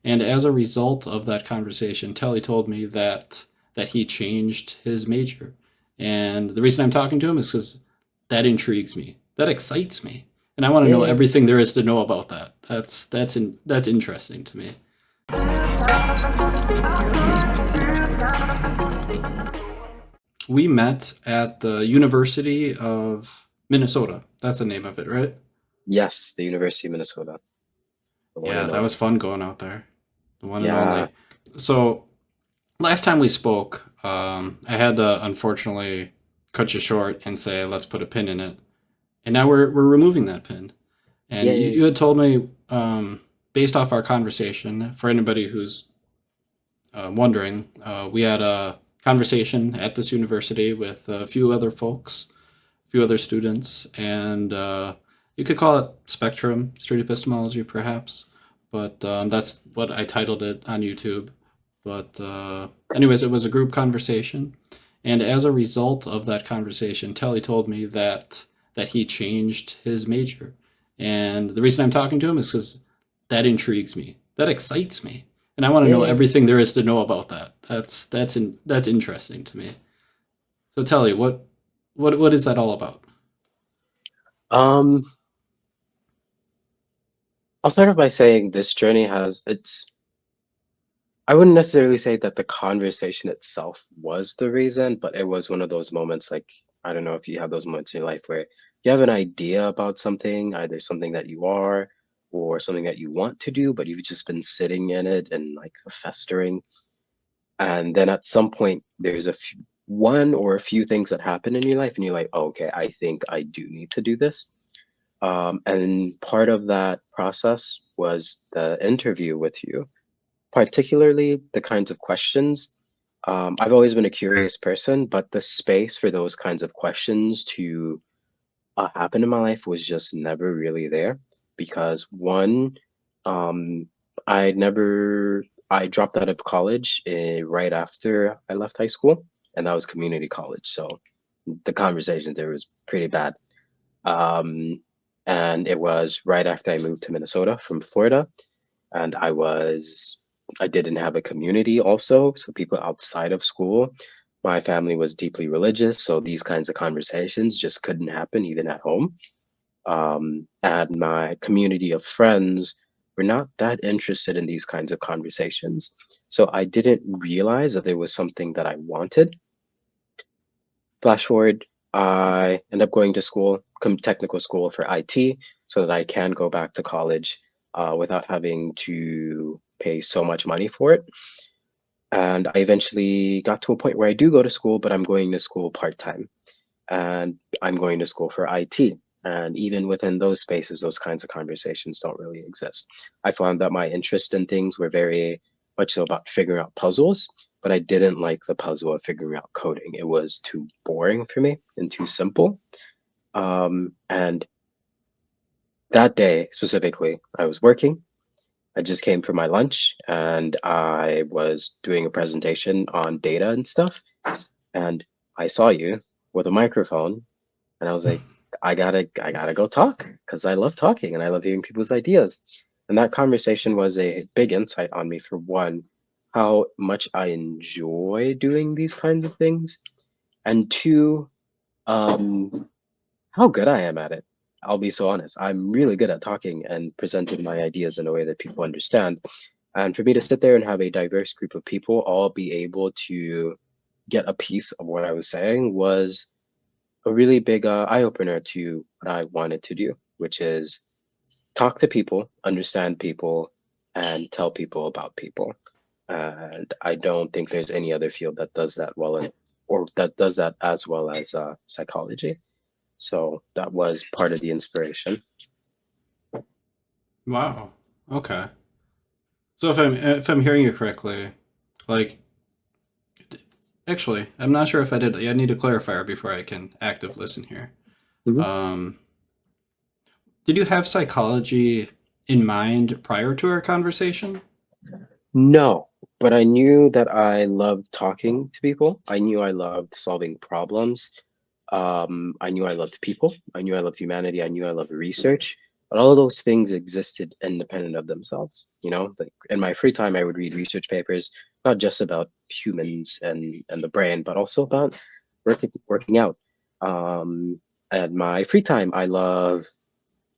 And as a result of that conversation, Telly told me that he changed his major. And the reason I'm talking to him is because that intrigues me. That excites me. And I want to know Yeah. everything there is to know about that. That's interesting to me. We met at the University of Minnesota. That's the name of it, right? Yes, the University of Minnesota, the one Yeah, and that was only. fun going out there. The one and Yeah. only. So last time we spoke, I had to unfortunately cut you short and say let's put a pin in it, and now we're removing that pin. And you, Yay. you had told me, based off our conversation, for anybody who's wondering, we had a conversation at this university with a few other folks, a few other students, and you could call it spectrum street epistemology, perhaps. But that's what I titled it on YouTube. But anyways, it was a group conversation, and as a result of that conversation, Telly told me that he changed his major. And the reason I'm talking to him is because that intrigues me. That excites me. And I want to know Yeah. everything there is to know about that. That's interesting to me. So Telly, what is that all about? Um, I'll start off by saying this journey has its, I wouldn't necessarily say that the conversation itself was the reason, but it was one of those moments like, I don't know if you have those moments in your life where you have an idea about something, either something that you are or something that you want to do, but you've just been sitting in it and like festering. And then at some point, there's one or a few things that happen in your life, and you're like, oh, okay, I think I do need to do this. And part of that process was the interview with you, particularly the kinds of questions. I've always been a curious person, but the space for those kinds of questions to happen in my life was just never really there because one, um, I dropped out of college right after I left high school, and that was community college. So the conversation there was pretty bad. Um, and it was right after I moved to Minnesota from Florida, and I didn't have a community also, so people outside of school. My family was deeply religious, so these kinds of conversations just couldn't happen even at home. And my community of friends were not that interested in these kinds of conversations. So I didn't realize that there was something that I wanted. Flash forward, I end up going to school, technical school for IT, so that I can go back to college without having to pay so much money for it. And I eventually got to a point where I do go to school, but I'm going to school part-time and I'm going to school for IT. And even within those spaces, those kinds of conversations don't really exist. I found that my interest in things were very much so about figuring out puzzles, but I didn't like the puzzle of figuring out coding. It was too boring for me and too simple. And that day specifically, I was working. I just came for my lunch and I was doing a presentation on data and stuff. And I saw you with a microphone and I was like, I gotta go talk because I love talking and I love hearing people's ideas. And that conversation was a big insight on me for one, how much I enjoy doing these kinds of things, and two, um, how good I am at it. I'll be so honest. I'm really good at talking and presenting my ideas in a way that people understand. And for me to sit there and have a diverse group of people all be able to get a piece of what I was saying was a really big eye opener to what I wanted to do, which is talk to people, understand people, and tell people about people. And I don't think there's any other field that does that well, or that does that as well as psychology. So that was part of the inspiration. Wow. Okay. So if I'm hearing you correctly, like actually, I'm not sure if I did. I need a clarifier before I can active listen here. Mhm. Um, did you have psychology in mind prior to our conversation? No, but I knew that I loved talking to people. I knew I loved solving problems. I knew I loved people. I knew I loved humanity. I knew I loved research. But all of those things existed independent of themselves. Like in my free time, I would read research papers, not just about humans and the brain, but also about working out. Um, at my free time, I love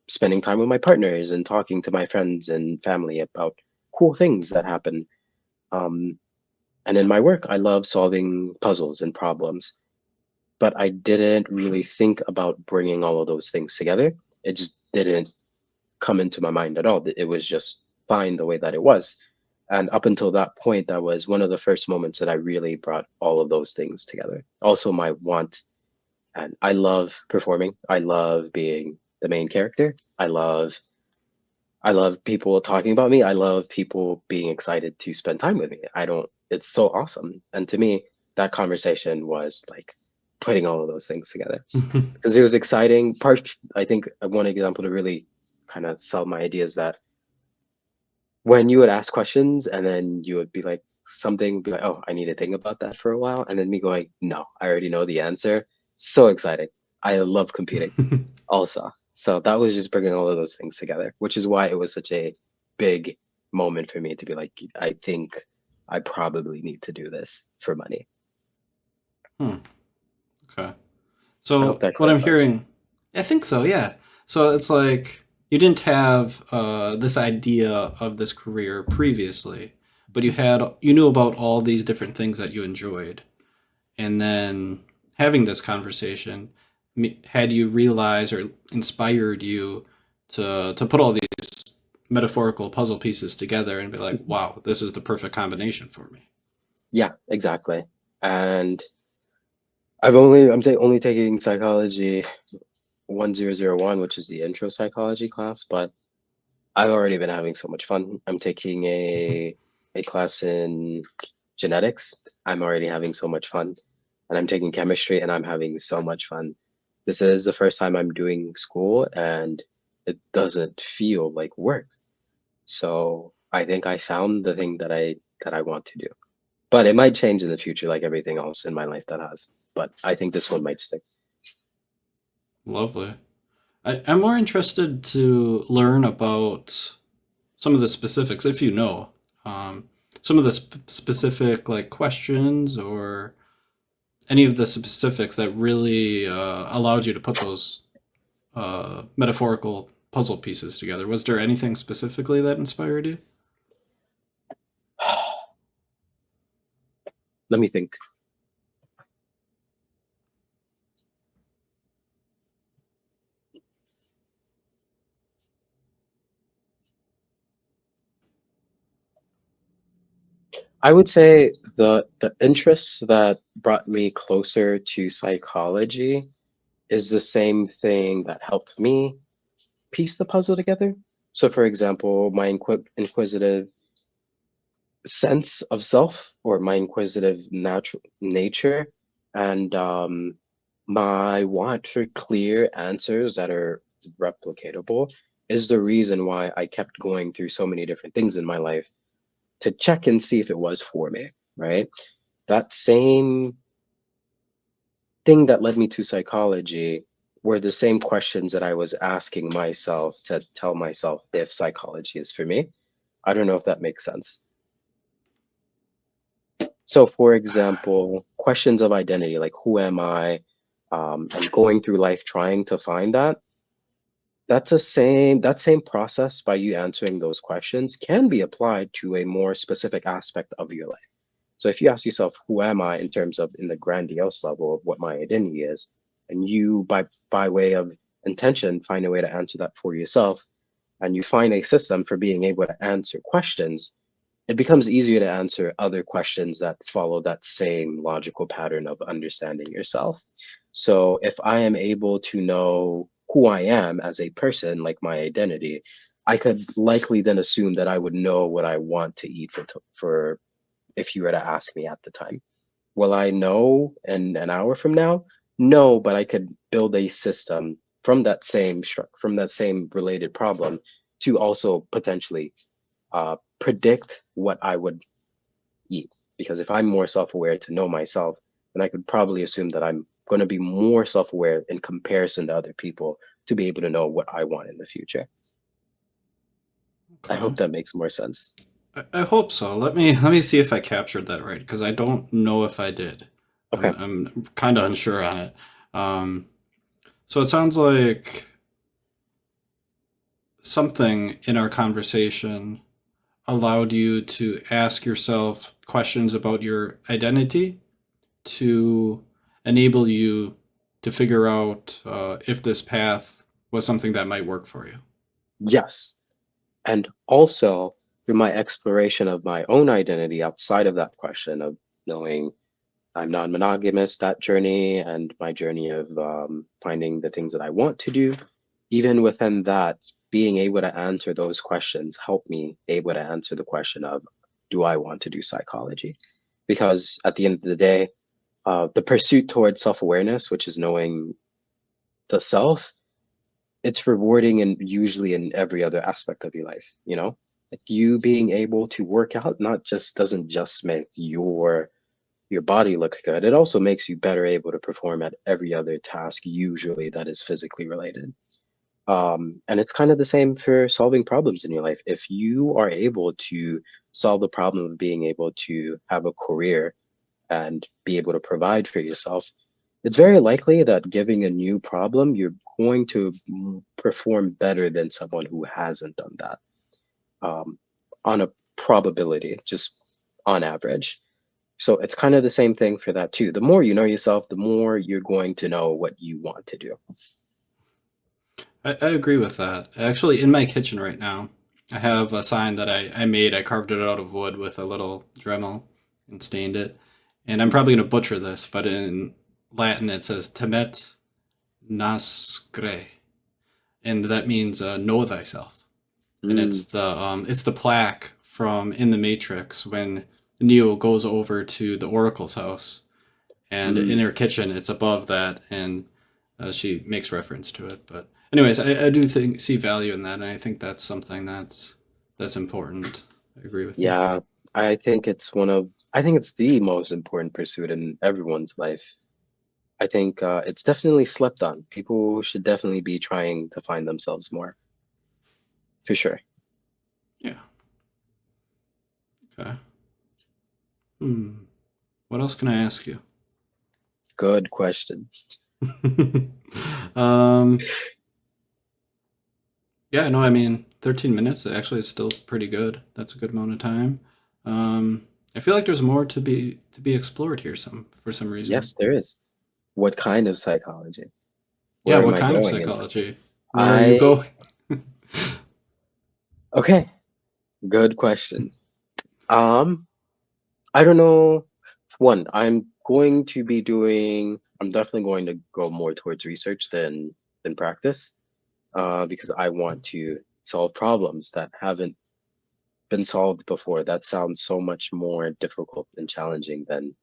spending time with my partners and talking to my friends and family about cool things that happen. Um, and in my work, I love solving puzzles and problems, but I didn't really think about bringing all of those things together. It just didn't come into my mind at all. It was just fine the way that it was. And up until that point, that was one of the first moments that I really brought all of those things together. Also, my want, and I love performing. I love being the main character. I love people talking about me. I love people being excited to spend time with me. It's so awesome. And to me, that conversation was like putting all of those things together because it was exciting. I think one example to really kind of sell my idea is that when you would ask questions and then you would be like, something, be like, oh, I need to think about that for a while. And then me going, no, I already know the answer. So exciting. I love competing also. So that was just bringing all of those things together, which is why it was such a big moment for me to be like, I think I probably need to do this for money. Hmm. Okay. I hope So that what I'm clarifies. hearing, I think so, yeah. So it's like you didn't have this idea of this career previously, but you knew about all these different things that you enjoyed, and then having this conversation had you realize or inspired you to put all these metaphorical puzzle pieces together and be like, Mhm. wow, this is the perfect combination for me. Yeah, exactly. And only taking psychology 1001, which is the intro psychology class, but I've already been having so much fun. I'm taking a class in genetics. I'm already having so much fun. And I'm taking chemistry and I'm having so much fun. This is the first time I'm doing school and it doesn't feel like work. So I think I found the thing that I want to do. But it might change in the future like everything else in my life that has. But I think this one might stick. Lovely. I'm more interested to learn about some of the specifics, if you know, um, some of the specific like questions or any of the specifics that really allowed you to put those metaphorical puzzle pieces together. Was there anything specifically that inspired you? Let me think. I would say the interests that brought me closer to psychology is the same thing that helped me piece the puzzle together. So, for example, my inquisitive sense of self, or my inquisitive natural nature, and my want for clear answers that are replicatable is the reason why I kept going through so many different things in my life to check and see if it was for me, right? That same thing that led me to psychology were the same questions that I was asking myself to tell myself if psychology is for me. I don't know if that makes sense. So, for example, questions of identity, like who am I, and going through life trying to find that. That same process by you answering those questions can be applied to a more specific aspect of your life. So if you ask yourself, who am I in terms of in the grandiose level of what my identity is, and you by way of intention find a way to answer that for yourself, and you find a system for being able to answer questions, it becomes easier to answer other questions that follow that same logical pattern of understanding yourself. So if I am able to know who I am as a person, like my identity, I could likely then assume that I would know what I want to eat for if you were to ask me at the time. Will I know in an hour from now? No, but I could build a system from that same related problem to also potentially predict what I would eat. Because if I'm more self-aware to know myself, then I could probably assume that I'm going to be more self-aware in comparison to other people to be able to know what I want in the future. I Okay. hope that makes more sense. I hope so. Let me see if I captured that right, because I don't know if I did. Okay. I'm kind of unsure on it. Um, so it sounds like something in our conversation allowed you to ask yourself questions about your identity to enable you to figure out if this path was something that might work for you. Yes. And also through my exploration of my own identity outside of that question of knowing I'm non-monogamous, that journey and my journey of finding the things that I want to do, even within that, being able to answer those questions helped me able to answer the question of, do I want to do psychology? Because at the end of the day, the pursuit towards self-awareness, which is knowing the self, it's rewarding and usually in every other aspect of your life, you know? Like you being able to work out not just doesn't just make your body look good, it also makes you better able to perform at every other task usually that is physically related. And it's kind of the same for solving problems in your life. If you are able to solve the problem of being able to have a career and be able to provide for yourself, it's very likely that giving a new problem, you're going to perform better than someone who hasn't done that um, on a probability, just on average. So it's kind of the same thing for that too. The more you know yourself, the more you're going to know what you want to do. I agree with that. Actually, in my kitchen right now, I have a sign that I made. I carved it out of wood with a little Dremel and stained it. And I'm probably going to butcher this, but in Latin it says temet nascere, and that means know thyself. And Mm, it's the plaque from in the Matrix when Neo goes over to the Oracle's house, and in mm. her kitchen it's above that, and she makes reference to it. But anyways, I do think see value in that, and I think that's something that's important. I agree with you. Yeah, I think it's the most important pursuit in everyone's life. I think it's definitely slept on. People should definitely be trying to find themselves more, for sure. Yeah. Okay. Hmm. What else can I ask you? Good question. um. Yeah. No. I mean, 13 minutes actually is still pretty good. That's a good amount of time. Um. I feel like there's more to be explored here. Some for some reason. Yes, there is. What kind of psychology? Yeah. Where am What I kind of going into? psychology? Where are you I, going? okay, good question. Um, I don't know. One, I'm definitely going to go more towards research than practice, because I want to solve problems that haven't been solved before. That sounds so much more difficult and challenging than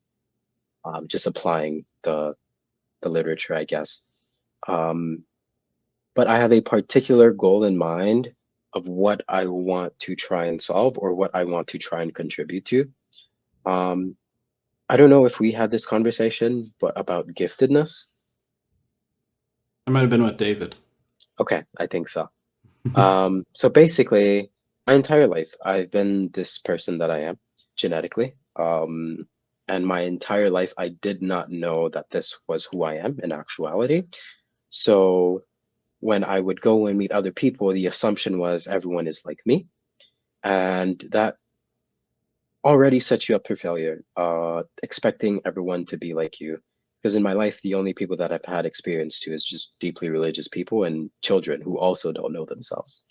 just applying the literature, I guess. Um, but I have a particular goal in mind of what I want to try and solve or what I want to try and contribute to. Um, I don't know if we had this conversation, but about giftedness. I might have been with David. Okay, I think so. So basically, my entire life, I've been this person that I am genetically. And my entire life, I did not know that this was who I am in actuality. So when I would go and meet other people, the assumption was everyone is like me. And that already sets you up for failure, expecting everyone to be like you. Because in my life, the only people that I've had experience to is just deeply religious people and children who also don't know themselves.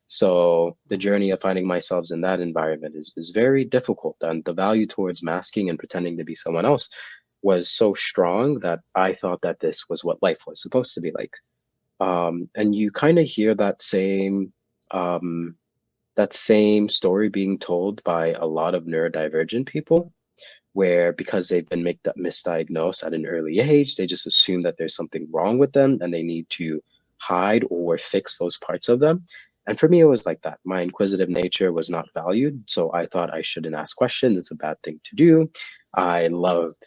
So the journey of finding myself in that environment is very difficult. And the value towards masking and pretending to be someone else was so strong that I thought that this was what life was supposed to be like. And you kind of hear um, that same story being told by a lot of neurodivergent people, where because they've been misdiagnosed at an early age, they just assume that there's something wrong with them and they need to hide or fix those parts of them. And for me, it was like that. My inquisitive nature was not valued, so I thought I shouldn't ask questions. It's a bad thing to do. I loved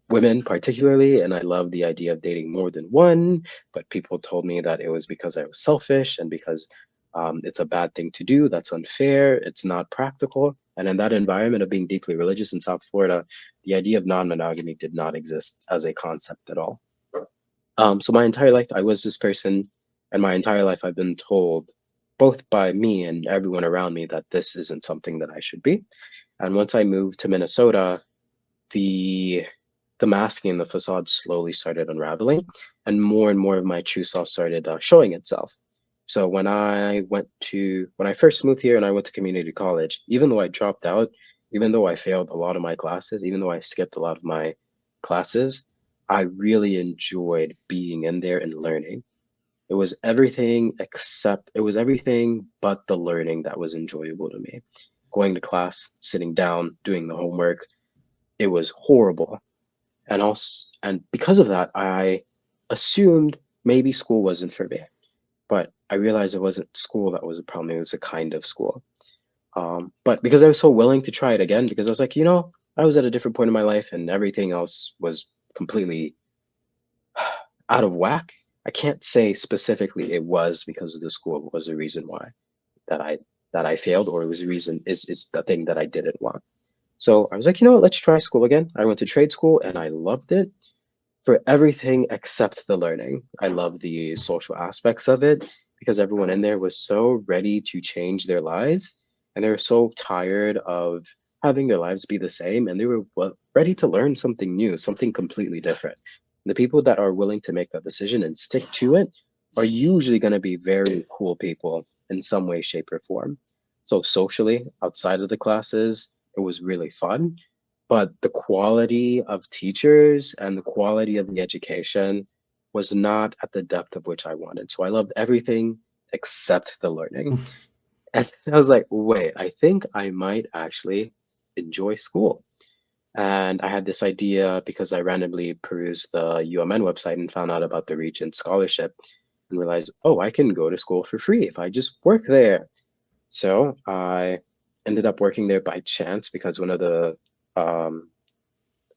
women particularly, and I loved the idea of dating more than one, but people told me that it was because I was selfish and because It's a bad thing to do. That's unfair. It's not practical. And in that environment of being deeply religious in South Florida, the idea of non-monogamy did not exist as a concept at all. So my entire life, I was this person, and my entire life, I've been told, both by me and everyone around me, that this isn't something that I should be. And once I moved to Minnesota, the the masking and the facade slowly started unraveling, and more of my true self started showing itself. So when I first moved here and I went to community college, even though I dropped out, even though I failed a lot of my classes, even though I skipped a lot of my classes, I really enjoyed being in there and learning. It was everything but the learning that was enjoyable to me. Going to class, sitting down, doing the homework, it was horrible. And because of that, I assumed maybe school wasn't for me. But I realized it wasn't school that was a problem, it was a kind of school. But because I was so willing to try it again, because I was like, I was at a different point in my life and everything else was completely out of whack. I can't say specifically it was because of the school was the reason why that I failed, or it was the reason is the thing that I didn't want. So I was like, let's try school again. I went to trade school and I loved it for everything except the learning. I love the social aspects of it because everyone in there was so ready to change their lives, and they were so tired of having their lives be the same, and they were ready to learn something new, something completely different. The people that are willing to make that decision and stick to it are usually going to be very cool people in some way, shape, or form. So socially, outside of the classes, it was really fun, but the quality of teachers and the quality of the education was not at the depth of which I wanted. So I loved everything except the learning. And I was like, wait, I think I might actually enjoy school. And I had this idea because I randomly perused the UMN website and found out about the Regent Scholarship and realized, oh, I can go to school for free if I just work there. So I ended up working there by chance because um,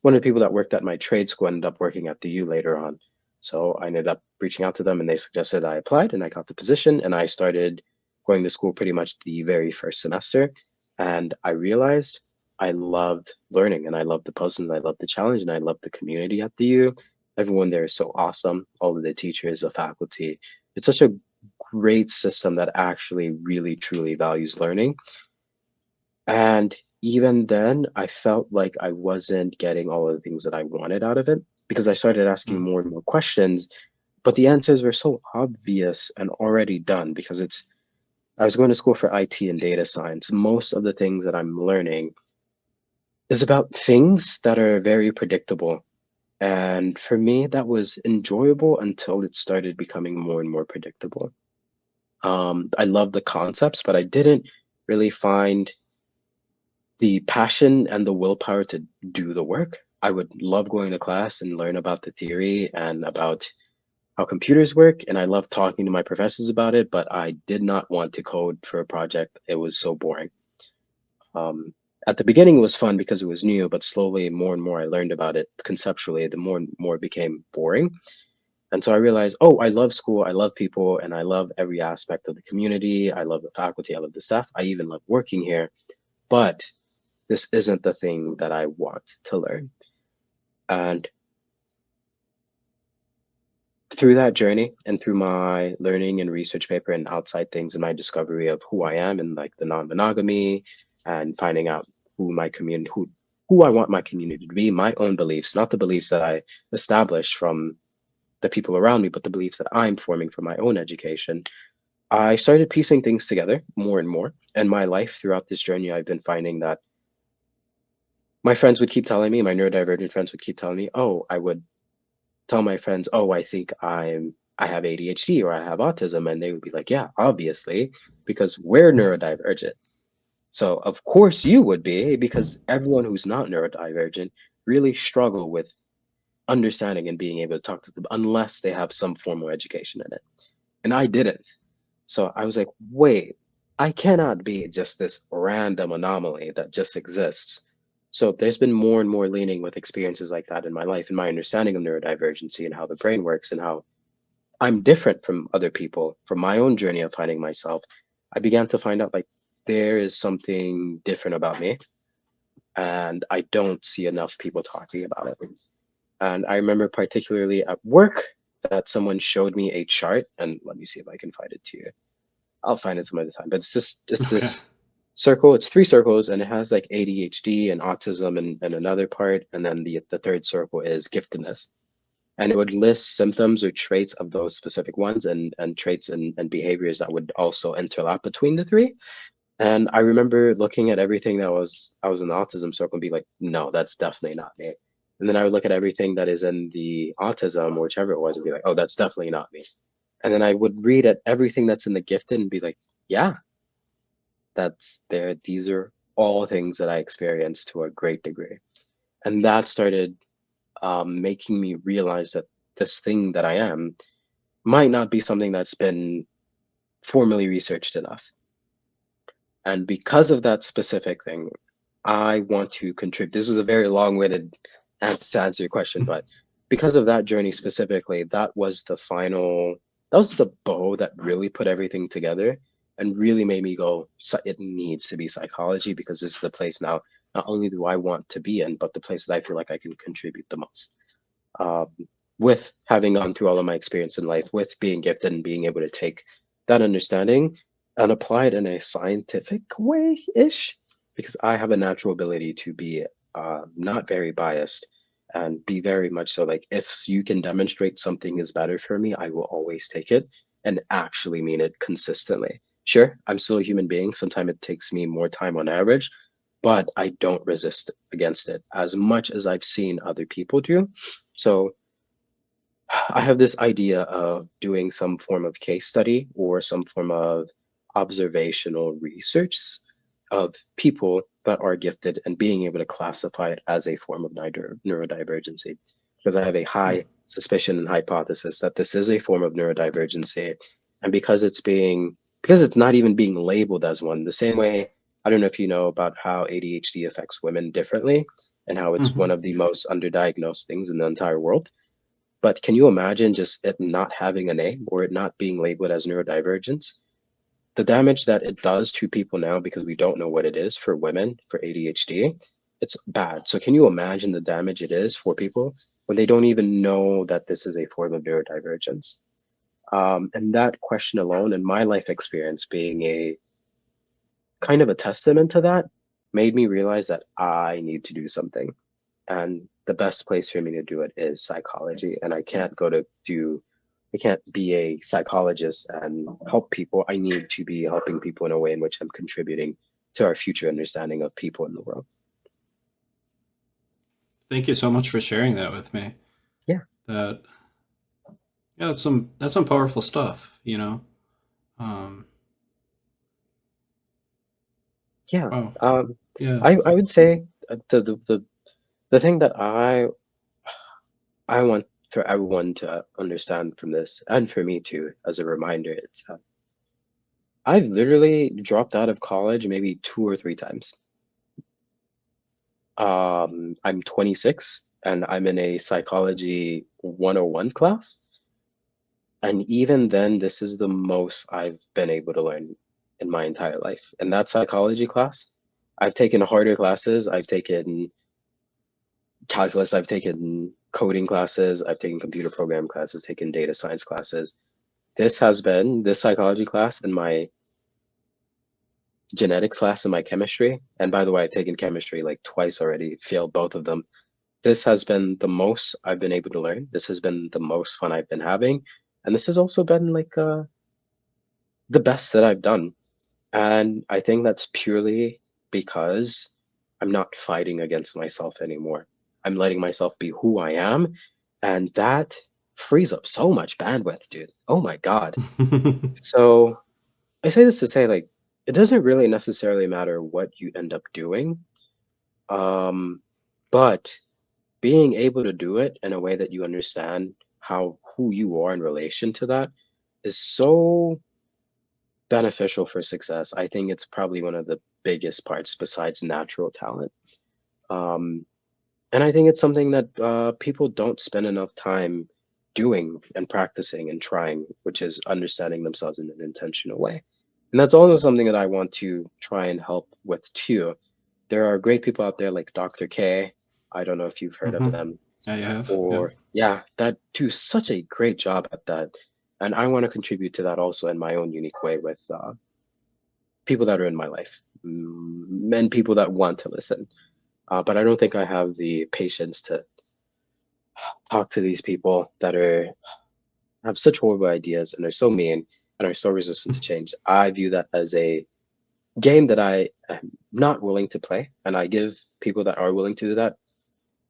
one of the people that worked at my trade school ended up working at the U later on. So I ended up reaching out to them and they suggested I applied and I got the position and I started going to school pretty much the very first semester. And I realized I loved learning and I loved the puzzles and I loved the challenge and I loved the community at the U. Everyone there is so awesome. All of the teachers, the faculty. It's such a great system that actually really truly values learning. And even then, I felt like I wasn't getting all of the things that I wanted out of it because I started asking more and more questions, but the answers were so obvious and already done because I was going to school for IT and data science. Most of the things that I'm learning is about things that are very predictable. And for me, that was enjoyable until it started becoming more and more predictable. I love the concepts, but I didn't really find the passion and the willpower to do the work. I would love going to class and learn about the theory and about how computers work, and I love talking to my professors about it, but I did not want to code for a project. It was so boring. Um, at the beginning, it was fun because it was new, but slowly, more and more I learned about it conceptually, the more and more it became boring. And so I realized, oh, I love school, I love people, and I love every aspect of the community. I love the faculty, I love the staff. I even love working here, but this isn't the thing that I want to learn. And through that journey and through my learning and research paper and outside things and my discovery of who I am and like the non-monogamy and finding out who I want my community to be, my own beliefs, not the beliefs that I established from the people around me, but the beliefs that I'm forming from my own education. I started piecing things together more and more. And my life throughout this journey, I've been finding that my friends would keep telling me, my neurodivergent friends would keep telling me, oh, I would tell my friends, oh, I think I have ADHD or I have autism. And they would be like, yeah, obviously, because we're neurodivergent. So of course you would be, because everyone who's not neurodivergent really struggle with understanding and being able to talk to them unless they have some formal education in it. And I didn't. So I was like, wait, I cannot be just this random anomaly that just exists. So there's been more and more leaning with experiences like that in my life and my understanding of neurodivergency and how the brain works and how I'm different from other people from my own journey of finding myself. I began to find out like there is something different about me, and I don't see enough people talking about it. And I remember particularly at work that someone showed me a chart, and let me see if I can find it to you. I'll find it some other time. But it's Okay. this circle. It's three circles, and it has like ADHD and autism and another part, and then the third circle is giftedness. And it would list symptoms or traits of those specific ones and traits and behaviors that would also interlap between the three. And I remember looking at everything that I was in the autism circle and be like, no, that's definitely not me. And then I would look at everything that is in the autism or whichever it was and be like, oh, that's definitely not me. And then I would read at everything that's in the gifted and be like, yeah, that's there. These are all things that I experienced to a great degree. And that started making me realize that this thing that I am might not be something that's been formally researched enough. And because of that specific thing, I want to contribute. This was a very long-winded answer to answer your question, but because of that journey specifically, that was the bow that really put everything together and really made me go, it needs to be psychology because this is the place now, not only do I want to be in, but the place that I feel like I can contribute the most. Um, with having gone through all of my experience in life, with being gifted and being able to take that understanding and apply it in a scientific way-ish, because I have a natural ability to be not very biased and be very much so like, if you can demonstrate something is better for me, I will always take it and actually mean it consistently. Sure, I'm still a human being. Sometimes it takes me more time on average, but I don't resist against it as much as I've seen other people do. So I have this idea of doing some form of case study or some form of observational research of people that are gifted and being able to classify it as a form of neurodivergency. Because I have a Hmm. high suspicion and hypothesis that this is a form of neurodivergency. And because it's not even being labeled as one, the same way, I don't know if you know about how ADHD affects women differently and how it's Hmm. one of the most underdiagnosed things in the entire world. But can you imagine just it not having a name or it not being labeled as neurodivergence? The damage that it does to people now because we don't know what it is for women for ADHD, it's bad. So can you imagine the damage it is for people when they don't even know that this is a form of neurodivergence? And that question alone and my life experience being a kind of a testament to that made me realize that I need to do something. And the best place for me to do it is psychology. And I can't be a psychologist and help people. I need to be helping people in a way in which I'm contributing to our future understanding of people in the world. Thank you so much for sharing that with me. Yeah, That yeah, that's some powerful stuff, you know. Um, yeah. wow. Um, Yeah. I would say the thing that I want for everyone to understand from this, and for me too, as a reminder, it's I've literally dropped out of college maybe two or three times. I'm 26 and I'm in a psychology 101 class. And even then, this is the most I've been able to learn in my entire life. In that psychology class, I've taken harder classes. I've taken calculus, I've taken coding classes, I've taken computer program classes, taken data science classes. This psychology class and my genetics class and my chemistry. And by the way, I've taken chemistry like twice already, failed both of them. This has been the most I've been able to learn. This has been the most fun I've been having. And this has also been like the best that I've done. And I think that's purely because I'm not fighting against myself anymore. I'm letting myself be who I am. And that frees up so much bandwidth, dude. Oh my God. So I say this to say, like, it doesn't really necessarily matter what you end up doing. Um, but being able to do it in a way that you understand who you are in relation to that is so beneficial for success. I think it's probably one of the biggest parts besides natural talent. Um, and I think it's something that people don't spend enough time doing and practicing and trying, which is understanding themselves in an intentional way. And that's also something that I want to try and help with too. There are great people out there like Dr. K. I don't know if you've heard of Mm-hmm. them, Yeah, you have. Yeah. or yeah, that do such a great job at that. And I want to contribute to that also in my own unique way with people that are in my life, and people that want to listen. But I don't think I have the patience to talk to these people that are have such horrible ideas and are so mean and are so resistant to change. I view that as a game that I am not willing to play, and I give people that are willing to do that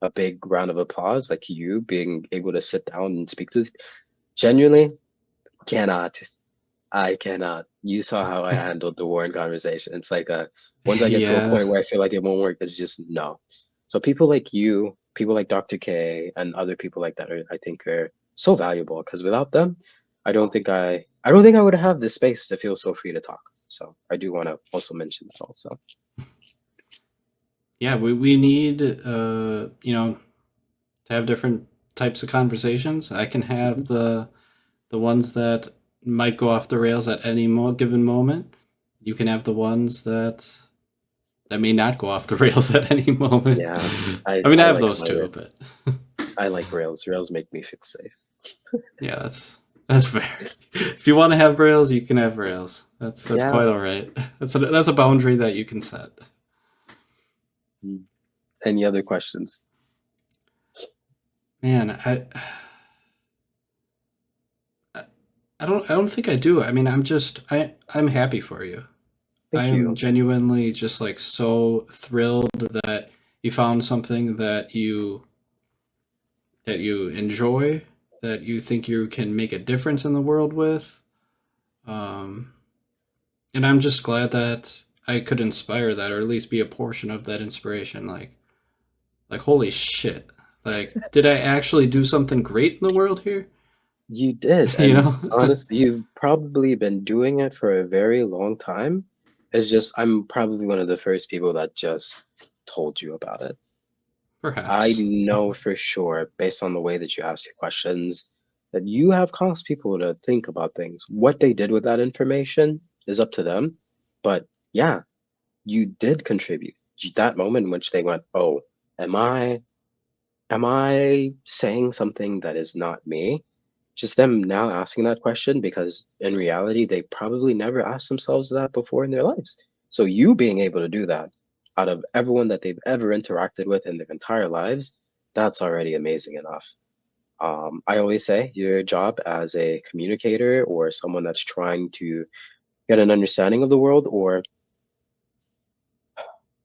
a big round of applause, like you being able to sit down and speak to this. Genuinely, cannot. I cannot. You saw how I handled the Warren conversation. It's like once I get to a Yeah. point where I feel like it won't work, it's just no. So people like you, people like Dr. K, and other people like that I think are so valuable because without them, I don't think I would have the space to feel so free to talk. So I do want to also mention that also. Yeah, we need to have different types of conversations. I can Mhm. have the ones that might go off the rails at any given moment. You can have the ones that may not go off the rails at any moment. Yeah, I mean, I I have like those my too, rails. but I like rails. Rails make me feel safe. yeah, that's fair. If you want to have rails, you can have rails. That's Yeah. quite all right. That's a boundary that you can set. Mm. Any other questions? Man, I don't think I do. I mean, I'm happy for you. I Thank am you. genuinely just like so thrilled that you found something that you enjoy, that you think you can make a difference in the world with. Um, and I'm just glad that I could inspire that, or at least be a portion of that inspiration. Like holy shit! Like, did I actually do something great in the world here? You did, You and know? honestly, you've probably been doing it for a very long time. It's just I'm probably one of the first people that just told you about it. I Perhaps. know for sure, based on the way that you ask your questions, that you have caused people to think about things. What they did with that information is up to them. But yeah, you did contribute. That moment in which they went, "Oh, am I am I saying something that is not me?" Just them now asking that question because in reality, they probably never asked themselves that before in their lives. So you being able to do that out of everyone that they've ever interacted with in their entire lives, that's already amazing enough. I always say your job as a communicator or someone that's trying to get an understanding of the world or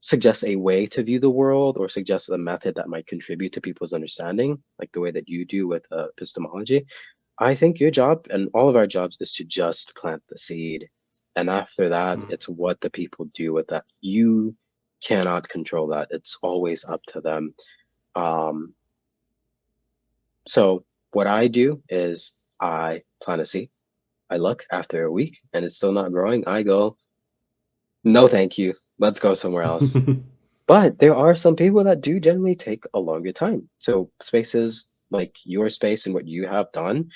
suggest a way to view the world or suggest a method that might contribute to people's understanding, like the way that you do with epistemology. I think your job and all of our jobs is to just plant the seed. And after that, Mm. it's what the people do with that. You cannot control that. It's always up to them. Um, so what I do is I plant a seed. I look after a week and it's still not growing. I go, no, thank you. Let's go somewhere else. But there are some people that do generally take a longer time. So spaces like your space and what you have done,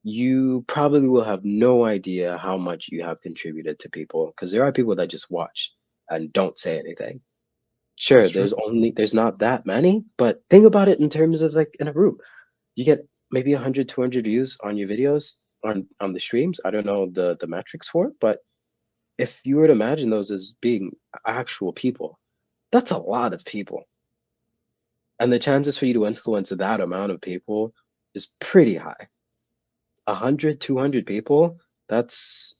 you probably will have no idea how much you have contributed to people because there are people that just watch and don't say anything. Sure, That's true. there's not that many, but think about it in terms of like in a room. You get maybe 100, 200 views on your videos on the streams. I don't know the metrics for it, but if you were to imagine those as being actual people, that's a lot of people. And the chances for you to influence that amount of people is pretty high. 100, 200 people, that's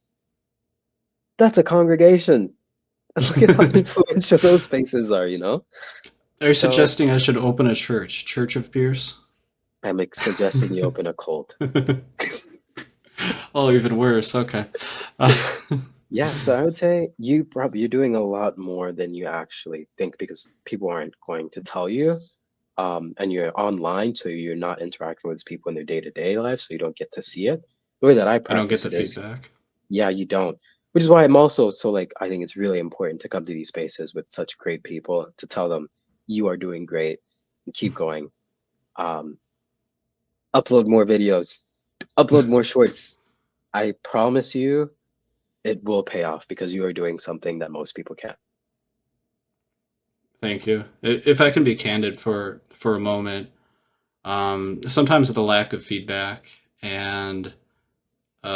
a congregation. Look at how influential those spaces are, you know? Are you So suggesting I should open a church? Church of Pierce? I'm like suggesting you open a cult. Oh, even worse. Okay. Uh, Yeah, so I would say you're doing a lot more than you actually think because people aren't going to tell you. And you're online, so you're not interacting with people in their day-to-day life, so you don't get to see it. The way that I I don't get practice the it is, feedback. yeah, you don't. Which is why I'm also so like I think it's really important to come to these spaces with such great people to tell them you are doing great and keep going. Um, upload more videos, upload more shorts. I promise you, it will pay off because you are doing something that most people can't. Thank you. If I can be candid for a moment, sometimes the lack of feedback and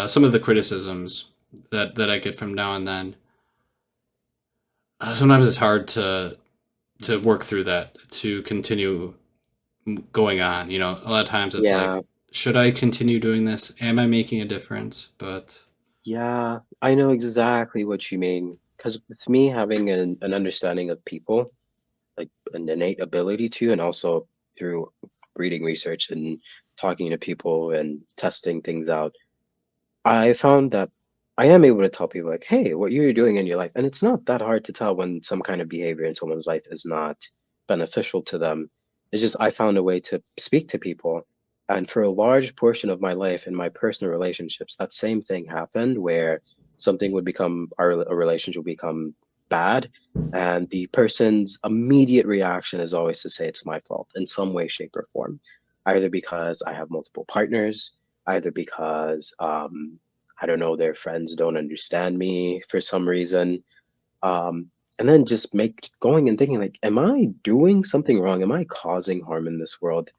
some of the criticisms that I get from now and then, sometimes it's hard to work through that, to continue going on. You know, a lot of times it's Yeah, like, should I continue doing this? Am I making a difference? But yeah, I know exactly what you mean. Because with me having an understanding of people, like an innate ability to, and also through reading research and talking to people and testing things out, I found that I am able to tell people like, hey, what you're doing in your life, and it's not that hard to tell when some kind of behavior in someone's life is not beneficial to them. It's just I found a way to speak to people. And for a large portion of my life in my personal relationships, that same thing happened where something would become a relationship would become bad. And the person's immediate reaction is always to say it's my fault in some way, shape, or form, either because I have multiple partners, either because I don't know, their friends don't understand me for some reason. And then just make going and thinking like, am I doing something wrong? Am I causing harm in this world?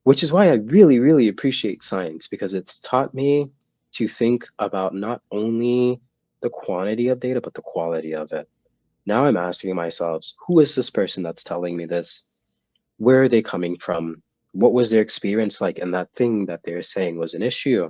Which is why I really, really appreciate science because it's taught me to think about not only the quantity of data, but the quality of it. Now I'm asking myself, who is this person that's telling me this? Where are they coming from? What was their experience like? And that thing that they're saying was an issue.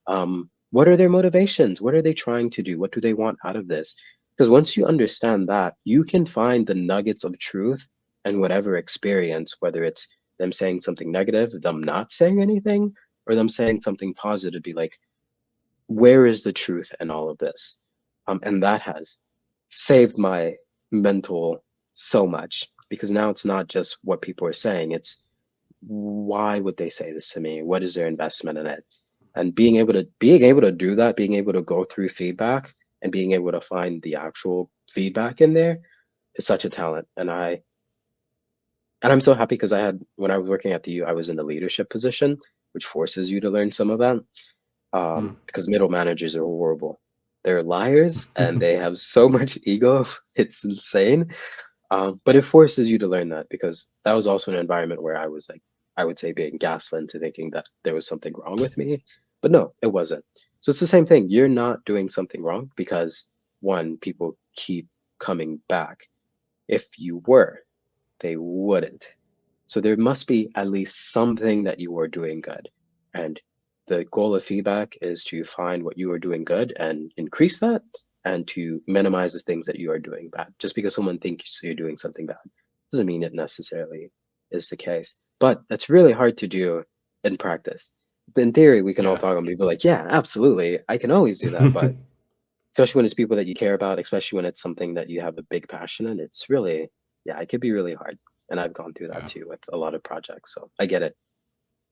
What are their motivations? What are they trying to do? What do they want out of this? Because once you understand that, you can find the nuggets of truth and whatever experience, whether it's them saying something negative, them not saying anything, or them saying something positive, be like, where is the truth in all of this? And that has saved my mental so much because now it's not just what people are saying, it's why would they say this to me? What is their investment in it? And being able to do that, being able to go through feedback and being able to find the actual feedback in there is such a talent. And I'm so happy because I had when I was working at the U, I was in a leadership position, which forces you to learn some of that. hmm. Because middle managers are horrible. They're liars and they have so much ego. It's insane. But it forces you to learn that because that was also an environment where I was like, I would say being gaslit into thinking that there was something wrong with me. But no, it wasn't. So it's the same thing. You're not doing something wrong because one, people keep coming back. If you were, they wouldn't. So there must be at least something that you are doing good. And the goal of feedback is to find what you are doing good and increase that and to minimize the things that you are doing bad. Just because someone thinks you're doing something bad doesn't mean it necessarily is the case. But that's really hard to do in practice. In theory, we can all Yeah. talk and be like, yeah, absolutely. I can always do that. But especially when it's people that you care about, especially when it's something that you have a big passion in, it's really, yeah, it could be really hard. And I've gone through that Yeah. too with a lot of projects. So I get it.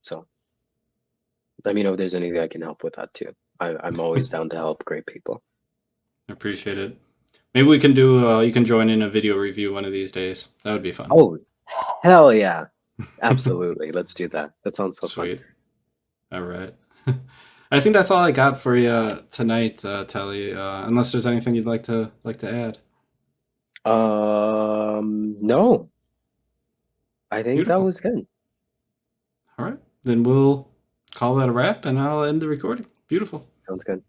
So let me know if there's anything I can help with that too. I'm always down to help great people. I appreciate it. Maybe we can do. You can join in a video review one of these days. That would be fun. Oh, hell yeah. Absolutely. Let's do that. That sounds so fun. Sweet. All right. I think that's all I got for you tonight, Telly. Unless there's anything you'd like to add. No, I think that Beautiful. was good. All right. Then we'll call that a wrap, and I'll end the recording. Beautiful. Sounds good.